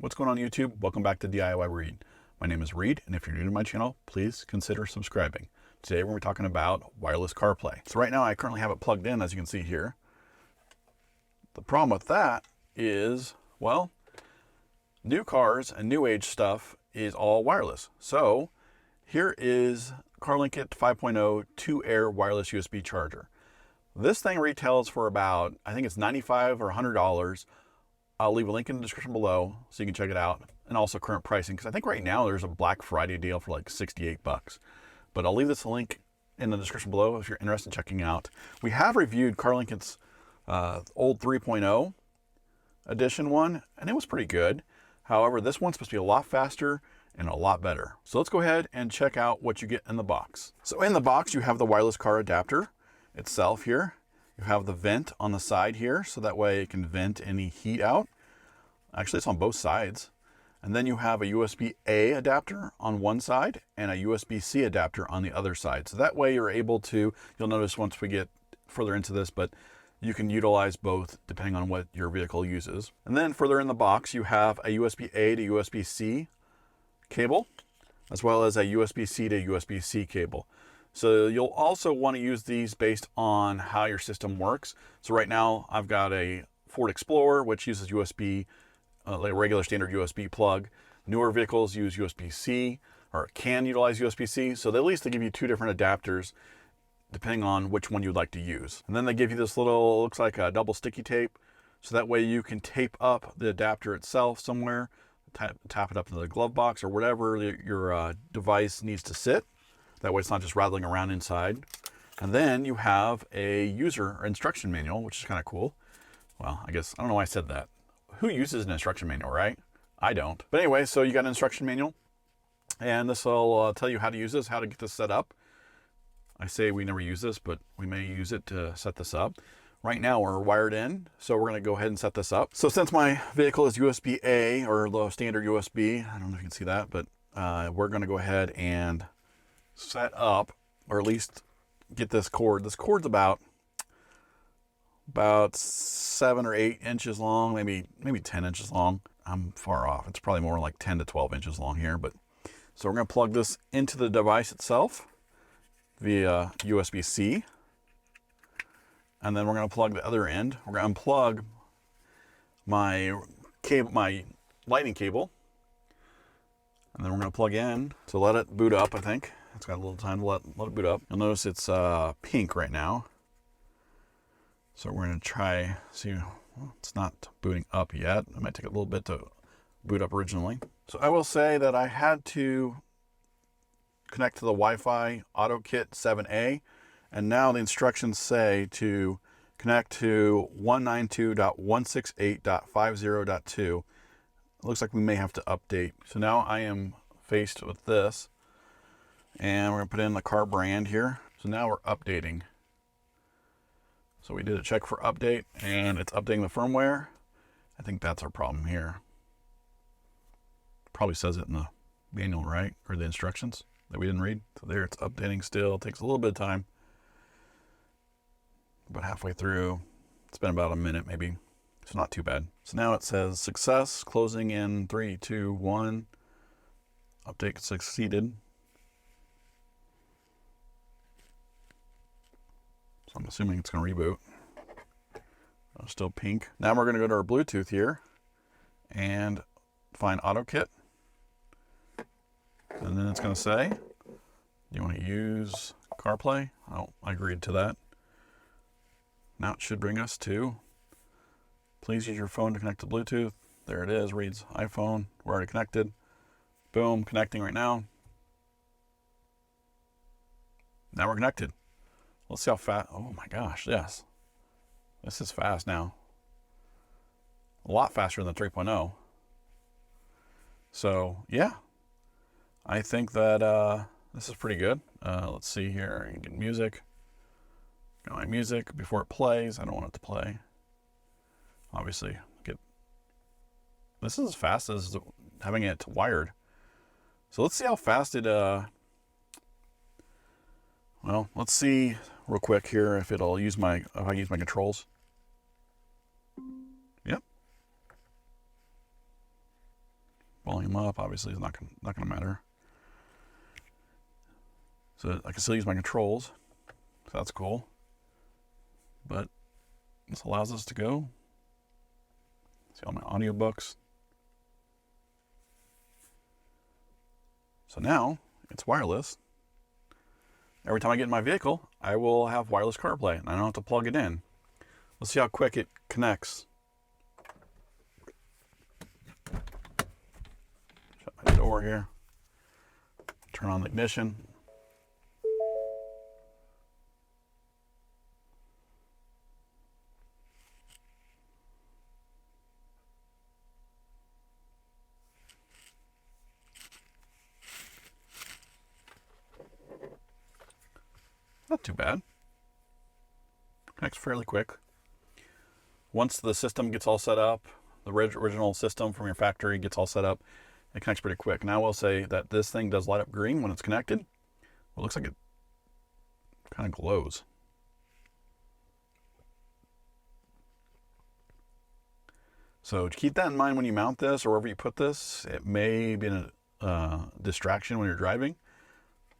What's going on YouTube? Welcome back to DIY Reed. My name is Reed, and if you're new to my channel, please consider subscribing. Today we're talking about wireless CarPlay. So right now I currently have it plugged in, as you can see here. The problem with that is, well, new cars and new age stuff is all wireless. So here is CarLinkit 5.0 2-air wireless USB charger. This thing retails for about, I think it's $95 or $100. I'll leave a link in the description below so you can check it out, and also current pricing, because I think right now there's a Black Friday deal for like 68 bucks. But I'll leave this link in the description below if you're interested in checking out. We have reviewed CarLinkit's old 3.0 edition one, and it was pretty good. However, this one's supposed to be a lot faster and a lot better. So let's go ahead and check out what you get in the box. So in the box, you have the wireless car adapter itself here. You have the vent on the side here, so that way it can vent any heat out. Actually, it's on both sides. And then you have a USB-A adapter on one side and a USB-C adapter on the other side. So that way you're able to, you'll notice once we get further into this, but you can utilize both depending on what your vehicle uses. And then further in the box, you have a USB-A to USB-C cable, as well as a USB-C to USB-C cable. So you'll also want to use these based on how your system works. So right now I've got a Ford Explorer, which uses USB, like a regular standard USB plug. Newer vehicles use USB-C or can utilize USB-C. So at least they give you two different adapters depending on which one you'd like to use. And then they give you this little, looks like a double sticky tape. So that way you can tape up the adapter itself somewhere, tap it up into the glove box or whatever your device needs to sit. That way it's not just rattling around inside. And then you have a user or instruction manual, which is kind of cool. Well, I guess, I don't know why I said that. Who uses an instruction manual, right? I don't. But anyway, so you got an instruction manual, and this will tell you how to use this, how to get this set up. I say we never use this, but we may use it to set this up. Right now we're wired in, so we're gonna go ahead and set this up. So since my vehicle is USB-A or the standard USB, I don't know if you can see that, but we're gonna go ahead and set up, or at least get this cord. This cord's about 7 or 8 inches long, maybe 10 inches long. I'm far off. It's probably more like 10 to 12 inches long here. But so we're going to plug this into the device itself via USB-C, and then we're going to plug the other end. We're going to unplug my cable, my lightning cable, and then we're going to plug in to let it boot up. I think it's got a little time to let it boot up. You'll notice it's pink right now. So we're going to try, see, well, it's not booting up yet. It might take a little bit to boot up originally. So I will say that I had to connect to the Wi-Fi AutoKit 7A, and now the instructions say to connect to 192.168.50.2. It looks like we may have to update. So now I am faced with this, and we're going to put in the car brand here. So now we're updating. So we did a check for update, and it's updating the firmware. I think that's our problem here. Probably says it in the manual, right? Or the instructions that we didn't read. So there it's updating still. It takes a little bit of time. About halfway through. It's been about a minute maybe. It's not too bad. So now it says success, closing in 3, 2, 1. Update succeeded. So I'm assuming it's going to reboot. Still pink. Now we're going to go to our Bluetooth here and find AutoKit. And then it's going to say, do you want to use CarPlay? Oh, I agreed to that. Now it should bring us to, please use your phone to connect to Bluetooth. There it is, reads iPhone. We're already connected. Boom, connecting right now. Now we're connected. Let's see how fast. Oh my gosh, yes. This is fast now. A lot faster than 3.0. So, yeah. I think that this is pretty good. Let's see here. You can get music. Got my music before it plays. I don't want it to play. Obviously, this is as fast as having it wired. So let's see how fast it well, let's see real quick here if it'll use my, if I use my controls. Yep. volume up, obviously, is not gonna matter. So I can still use my controls, so that's cool. But this allows us to go. See all my audiobooks. So now it's wireless. Every time I get in my vehicle, I will have wireless CarPlay, and I don't have to plug it in. Let's see how quick it connects. Shut my door here. Turn on the ignition. Not too bad. Connects fairly quick. Once the system gets all set up, the original system from your factory gets all set up, it connects pretty quick. Now I will say that this thing does light up green when it's connected. Well, it looks like it kind of glows. So to keep that in mind when you mount this or wherever you put this, it may be a distraction when you're driving.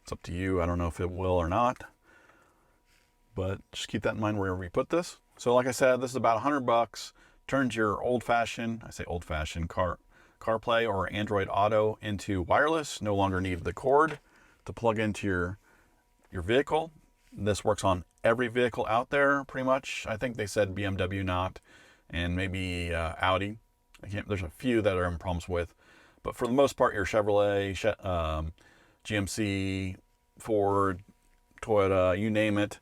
It's up to you. I don't know if it will or not. But just keep that in mind wherever you put this. So like I said, this is about $100. Turns your old-fashioned, I say old-fashioned CarPlay or Android Auto into wireless. No longer need the cord to plug into your vehicle. This works on every vehicle out there, pretty much. I think they said BMW not, and maybe Audi. There's a few that are in problems with, but for the most part, your Chevrolet, GMC, Ford, Toyota, you name it.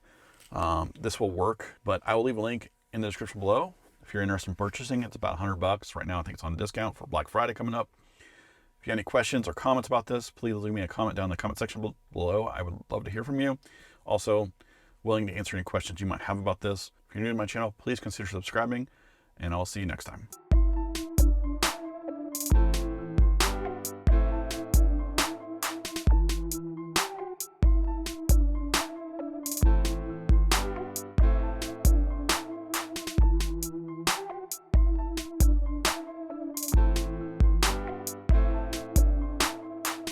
This will work, but I will leave a link in the description below if you're interested in purchasing. It's about $100 right now. I think it's on discount for Black Friday coming up. If you have any questions or comments about this, please leave me a comment down in the comment section below. I would love to hear from you. Also, willing to answer any questions you might have about this. If you're new to my channel, please consider subscribing, and I'll see you next time.